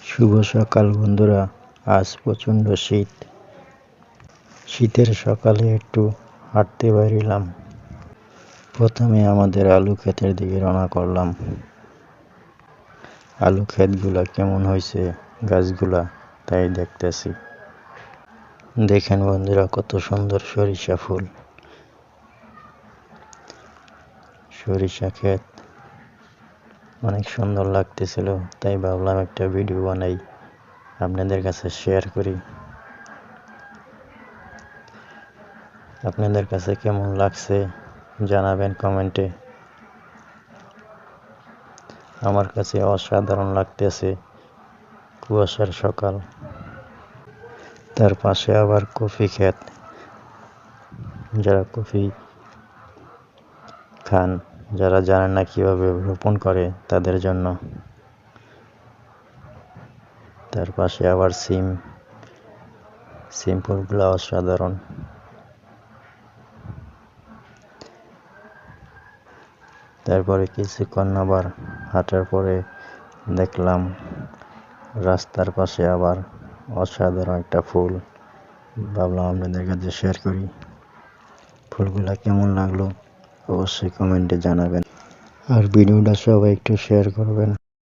শুভ সকাল বন্ধুরা। আজ প্রচণ্ড শীত। শীতের সকালে একটু হাঁটতে বেরিলাম। প্রথমে আমাদের আলু ক্ষেতের দিকে রওনা করলাম। আলু ক্ষেতগুলা কেমন হয়েছে, গাছগুলা তাই দেখতেছি। দেখেন বন্ধুরা, কত সুন্দর সরিষা ফুল, সরিষা ক্ষেত অনেক সুন্দর লাগতেছিল। তাই ভাবলাম একটা ভিডিও বানাই, আপনাদের কাছে শেয়ার করি। আপনাদের কাছে কেমন লাগছে জানাবেন কমেন্টে। আমার কাছে অসাধারণ লাগতেছে। কুয়াশার সকাল, তার পাশে আবার কফি ক্ষেত। যারা কফি খান, যারা জানেন না কিভাবে রোপণ করে, তাদের জন্য। তার পাশে আবার সিম ফুলগুলো অসাধারণ। তারপরে কিছুক্ষণ আবার হাঁটার পরে দেখলাম রাস্তার পাশে আবার অসাধারণ একটা ফুল। ভাবলাম আপনাদের কাছে শেয়ার করি। ফুলগুলা কেমন লাগলো অবশ্যই কমেন্টে জানাবেন, আর ভিডিওটা সবাই একটু শেয়ার করবেন।